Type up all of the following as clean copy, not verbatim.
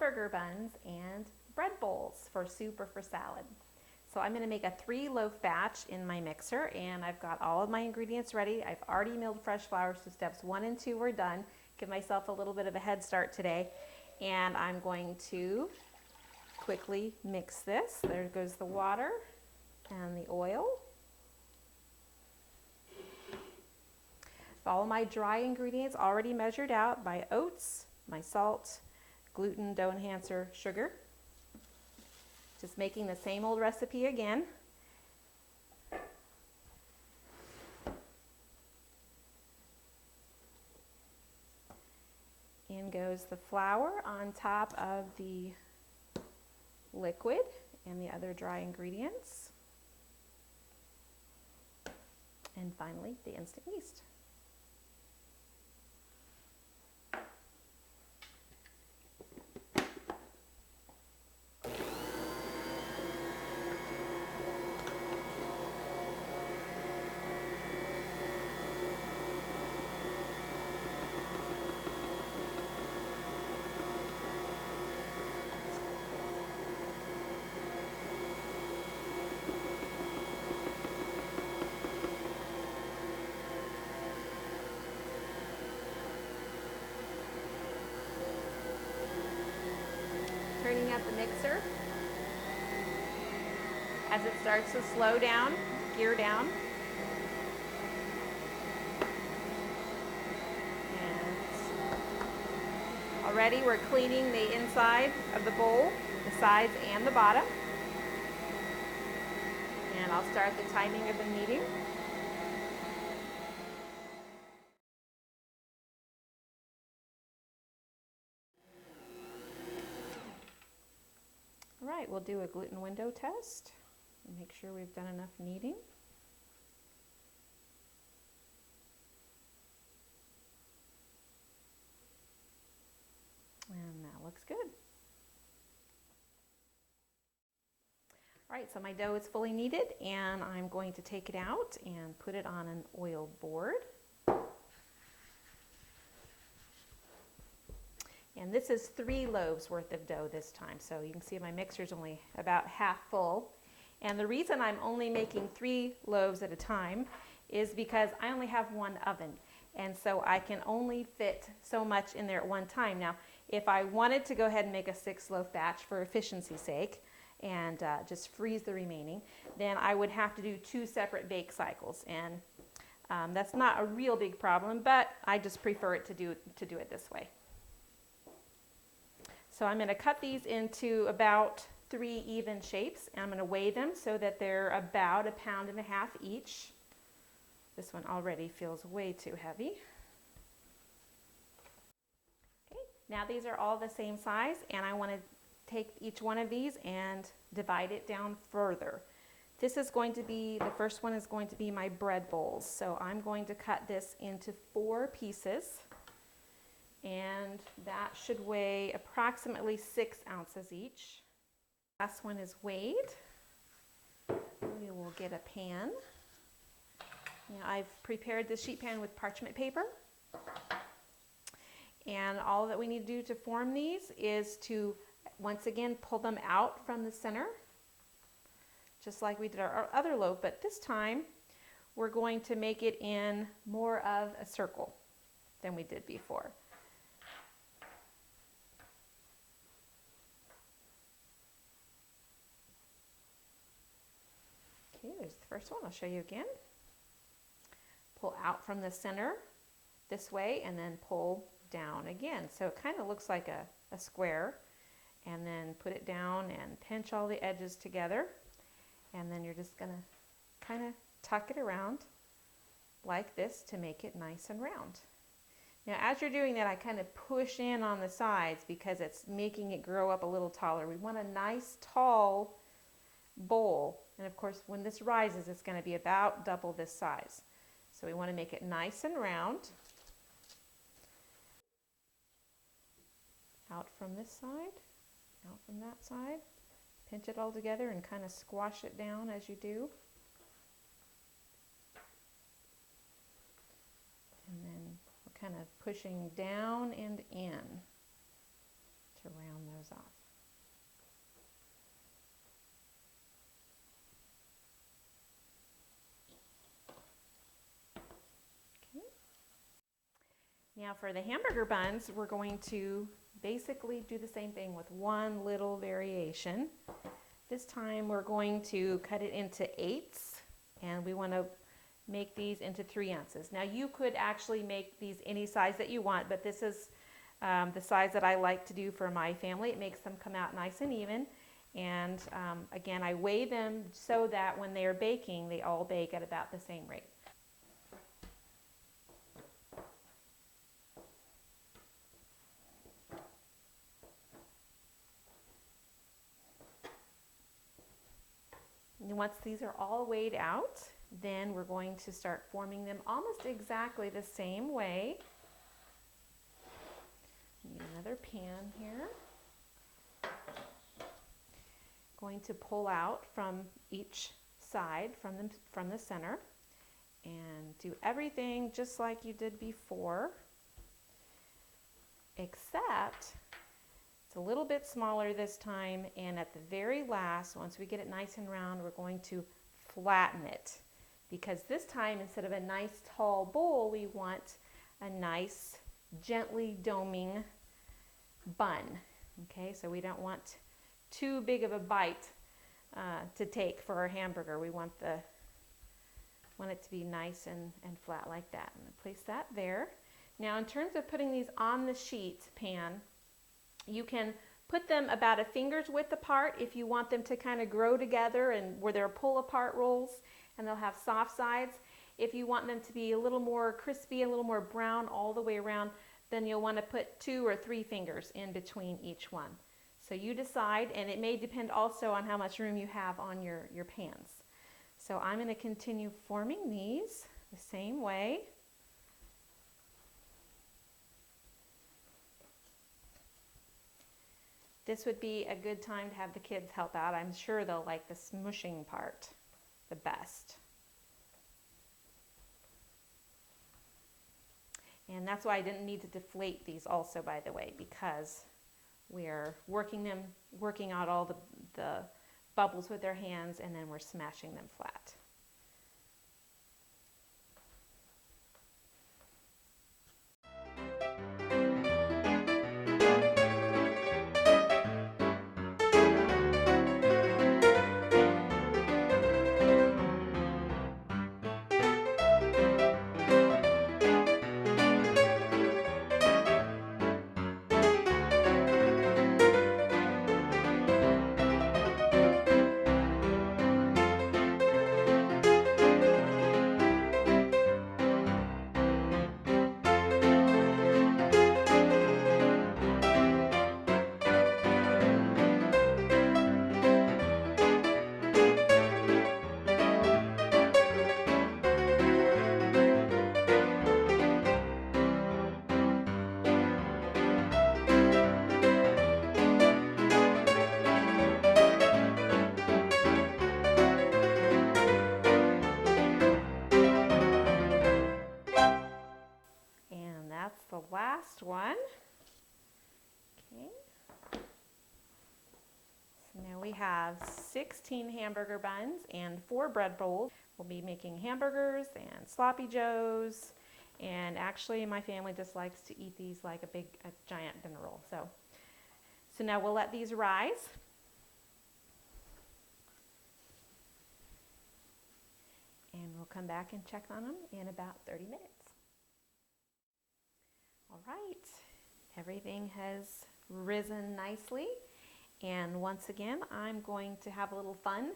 hamburger buns and bread bowls for soup or for salad. So I'm going to make a 3-loaf batch in my mixer, and I've got all of my ingredients ready. I've already milled fresh flour, so steps 1 and 2 are done. Give myself a little bit of a head start today. And I'm going to quickly mix this. There goes the water and the oil. All my dry ingredients already measured out: my oats, my salt, gluten, dough enhancer, sugar. Just making the same old recipe again. In goes the flour on top of the liquid and the other dry ingredients. And finally, the instant yeast. Turning up the mixer as it starts to slow down, gear down. And already we're cleaning the inside of the bowl, the sides and the bottom. And I'll start the timing of the kneading. All right, we'll do a gluten window test and make sure we've done enough kneading. And that looks good. All right, so my dough is fully kneaded, and I'm going to take it out and put it on an oiled board. And this is 3 loaves worth of dough this time. So you can see my mixer's only about half full. And the reason I'm only making 3 loaves at a time is because I only have one oven. And so I can only fit so much in there at one time. Now, if I wanted to go ahead and make a 6-loaf batch for efficiency's sake and just freeze the remaining, then I would have to do 2 separate bake cycles. And that's not a real big problem, but I just prefer it to do it this way. So I'm going to cut these into about 3 even shapes, and I'm going to weigh them so that they're about 1.5 pounds each. This one already feels way too heavy. Okay, now these are all the same size, and I want to take each one of these and divide it down further. This is going to be, the first one is going to be my bread bowls. So I'm going to cut this into 4 pieces. And that should weigh approximately 6 ounces each. Last one is weighed. We will get a pan. Now I've prepared this sheet pan with parchment paper. And all that we need to do to form these is to, once again, pull them out from the center, just like we did our other loaf, but this time we're going to make it in more of a circle than we did before. Okay, there's the first one. I'll show you again. Pull out from the center this way and then pull down again. So it kind of looks like a square. And then put it down and pinch all the edges together. And then you're just going to kind of tuck it around like this to make it nice and round. Now as you're doing that, I kind of push in on the sides because it's making it grow up a little taller. We want a nice tall bowl. And of course, when this rises, it's going to be about double this size. So we want to make it nice and round. Out from this side, out from that side. Pinch it all together and kind of squash it down as you do. And then we're kind of pushing down and in to round those off. Okay. Now for the hamburger buns, we're going to basically do the same thing with one little variation. This time we're going to cut it into 8s, and we want to make these into 3 ounces. Now you could actually make these any size that you want, but this is the size that I like to do for my family. It makes them come out nice and even. And again, I weigh them so that when they are baking, they all bake at about the same rate. And once these are all weighed out, then we're going to start forming them almost exactly the same way. Need another pan here. Going to pull out from each side, from the center, and do everything just like you did before, except it's a little bit smaller this time, and at the very last, once we get it nice and round, we're going to flatten it, because this time, instead of a nice tall bowl, we want a nice gently doming bun. Okay, so we don't want too big of a bite to take for our hamburger. We want it to be nice and flat like that. I'm going to place that there. Now in terms of putting these on the sheet pan, you can put them about a finger's width apart if you want them to kind of grow together and where they're pull apart rolls and they'll have soft sides. If you want them to be a little more crispy, a little more brown all the way around, then you'll want to put 2 or 3 fingers in between each one. So you decide, and it may depend also on how much room you have on your pans. So I'm going to continue forming these the same way. This would be a good time to have the kids help out. I'm sure they'll like the smushing part the best. And that's why I didn't need to deflate these also, by the way, because we're working out all the bubbles with their hands, and then we're smashing them flat. That's the last one. Okay. So now we have 16 hamburger buns and 4 bread bowls. We'll be making hamburgers and sloppy joes, and actually my family just likes to eat these like a giant dinner roll. So now we'll let these rise. And we'll come back and check on them in about 30 minutes. All right, everything has risen nicely. And once again, I'm going to have a little fun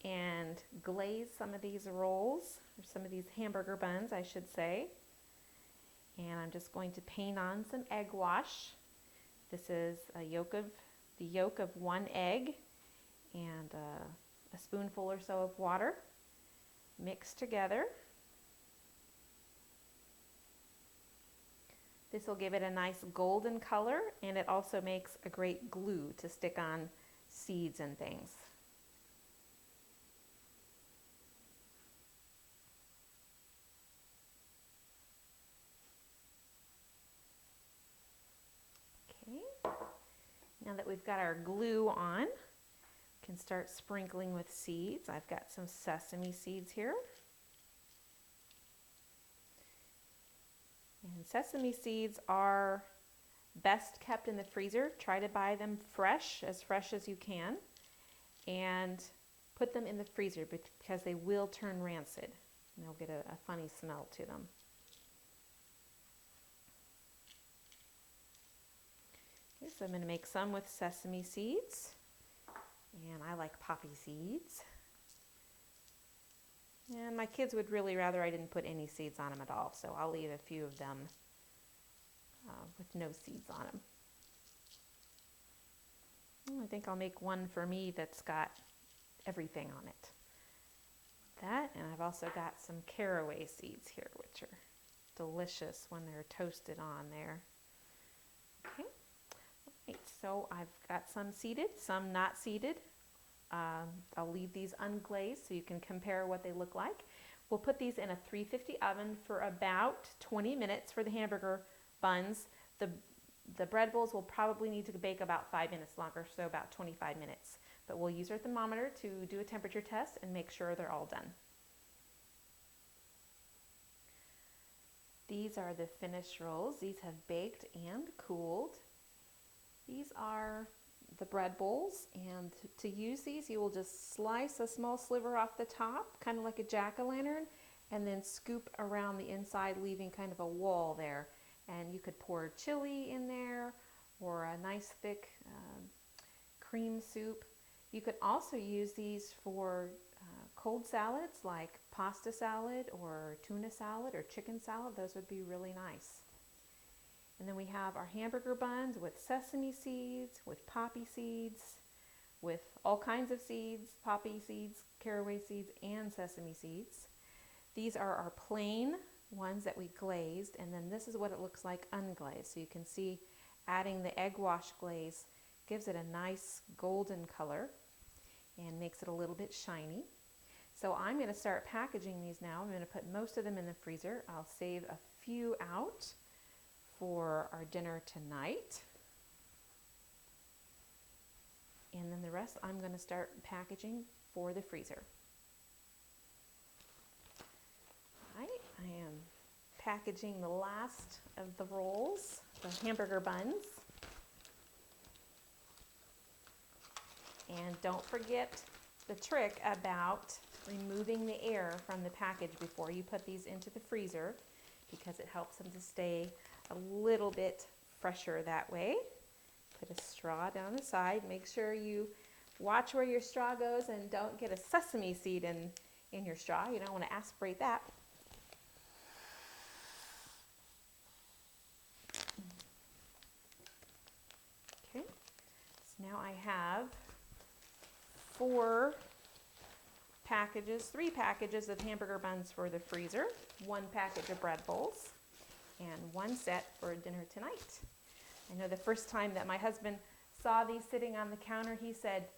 and glaze some of these rolls, or some of these hamburger buns, I should say. And I'm just going to paint on some egg wash. This is the yolk of 1 egg and a spoonful or so of water mixed together. This will give it a nice golden color, and it also makes a great glue to stick on seeds and things. Okay, Now that we've got our glue on, we can start sprinkling with seeds. I've got some sesame seeds here. And sesame seeds are best kept in the freezer. Try to buy them fresh as you can, and put them in the freezer because they will turn rancid and they'll get a funny smell to them. Okay, so I'm going to make some with sesame seeds, and I like poppy seeds. And my kids would really rather I didn't put any seeds on them at all, so I'll leave a few of them with no seeds on them. I think I'll make one for me that's got everything on it. That, and I've also got some caraway seeds here, which are delicious when they're toasted on there. Okay, all right, so I've got some seeded, some not seeded. I'll leave these unglazed so you can compare what they look like. We'll put these in a 350 oven for about 20 minutes for the hamburger buns. The bread bowls will probably need to bake about 5 minutes longer, so about 25 minutes. But we'll use our thermometer to do a temperature test and make sure they're all done. These are the finished rolls. These have baked and cooled. These are the bread bowls, and to use these you will just slice a small sliver off the top, kind of like a jack-o'-lantern, and then scoop around the inside, leaving kind of a wall there. And you could pour chili in there or a nice thick cream soup. You could also use these for cold salads like pasta salad or tuna salad or chicken salad. Those would be really nice. And then we have our hamburger buns with sesame seeds, with poppy seeds, with all kinds of seeds, poppy seeds, caraway seeds, and sesame seeds. These are our plain ones that we glazed, and then this is what it looks like unglazed. So you can see adding the egg wash glaze gives it a nice golden color and makes it a little bit shiny. So I'm going to start packaging these now. I'm going to put most of them in the freezer. I'll save a few out for our dinner tonight. And then the rest I'm going to start packaging for the freezer. All right, I am packaging the last of the rolls, the hamburger buns. And don't forget the trick about removing the air from the package before you put these into the freezer, because it helps them to stay a little bit fresher that way. Put a straw down the side. Make sure you watch where your straw goes and don't get a sesame seed in your straw. You don't want to aspirate that. Okay, so now I have 3 packages of hamburger buns for the freezer, 1 package of bread bowls, and 1 set for dinner tonight. I know the first time that my husband saw these sitting on the counter, he said,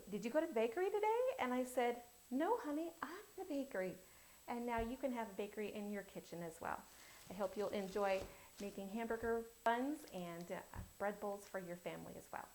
"Did you go to the bakery today?" And I said, "No, honey, I'm the bakery." And now you can have a bakery in your kitchen as well. I hope you'll enjoy making hamburger buns and bread bowls for your family as well.